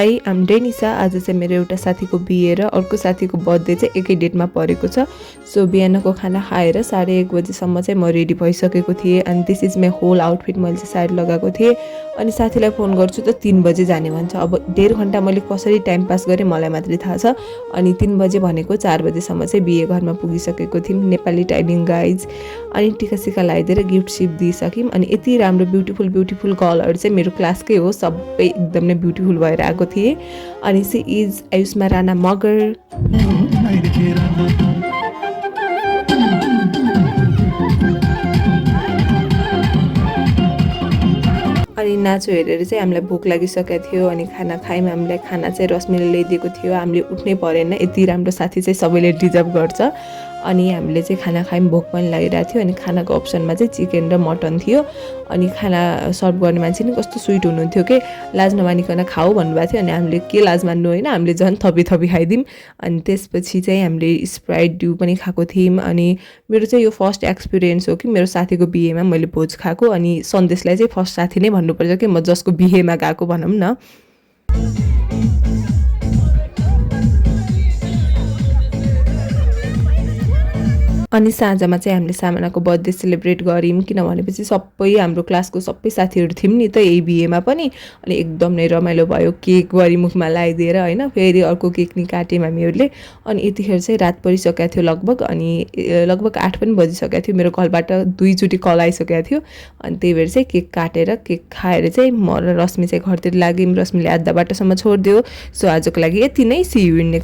High आम डेनिसा। आज चाहिँ मेरो एउटा साथीको बिहे र अर्को साथीको बर्थडे चाहिँ एकै डेटमा परेको छ। सो बिहानको खाना खाएर 1:30 बजेसम्म चाहिँ म रेडी भइसकेको थिएँ अनि this is my whole outfit. मैले चाहिँ साडी लगाएको थिएँ अनि साथीलाई फोन गर्छु त 3 बजे जाने भन्छ। अब 1.5 घन्टा मैले कसरी टाइम पास गरेँ मलाई मात्रै थाहा छ। अनि 3 बजे भनेको 4 बजेसम्म चाहिँ बिहे घरमा पुगिसकेको थियौँ। Nepali timing guys. अनि टिकासिका लगाइदिएर गिफ्ट सिफ्ट दिइसक्यौँ। अनि यति राम्रो ब्युटिफुल गर्लहरू चाहिँ मेरो क्लासकै हो, सबै एकदम नै ब्युटिफुल भएर आएको थिए। अनि सी इज आयुष्मा राणा मगर। अनि नाचो हेरेर चाहिँ हामीलाई भोक लागिसकेको थियो अनि खाना खायौँ। हामीलाई खाना चाहिँ रश्मिले ल्याइदिएको थियो। हामीले उठ्नै परेन, यति राम्रो साथी चाहिँ सबैले डिजर्भ गर्छ। अनि हामीले चाहिँ खाना खायौँ, भोक पनि लागिरहेको थियो। अनि खानाको अप्सनमा चाहिँ चिकन र मटन थियो। अनि खाना सर्भ गर्ने मान्छे नि कस्तो स्विट हुनुहुन्थ्यो कि लाज नमानिकन खाऊ भन्नुभएको थियो। अनि हामीले के लाज मान्नु होइन, हामीले झन् थपी खाइदिउँ। अनि त्यसपछि चाहिँ हामीले स्प्राइट ड्यू पनि खाएको थियौँ। अनि मेरो चाहिँ यो फर्स्ट एक्सपिरियन्स हो कि मेरो साथीको बिहेमा मैले भोज खाएको। अनि सन्देशलाई चाहिँ फर्स्ट साथी नै भन्नुपर्छ कि म जसको बिहेमा गएको भनौँ न। अनि साँझमा चाहिँ हामीले सामानाको बर्थडे सेलिब्रेट गऱ्यौँ, किनभनेपछि सबै हाम्रो क्लासको सबै साथीहरू थियौँ नि त यही बिहेमा पनि। अनि एकदम नै रमाइलो भयो, केक गरी मुखमा लगाइदिएर होइन, फेरि अर्को केक नि काट्यौँ हामीहरूले। अनि यतिखेर चाहिँ रात परिसकेको थियो लगभग। अनि लगभग 8 पनि बजिसकेको थियो। मेरो कलबाट 2 चोटि कल आइसकेको थियो। अनि त्यही भएर चाहिँ केक काटेर केक खाएर चाहिँ म र रश्मि चाहिँ घरतिर लाग्यौँ। रश्मिले आधा बाटोसम्म छोडिदियो। सो आजको लागि यति नै, सी यु इन नेक्स्ट।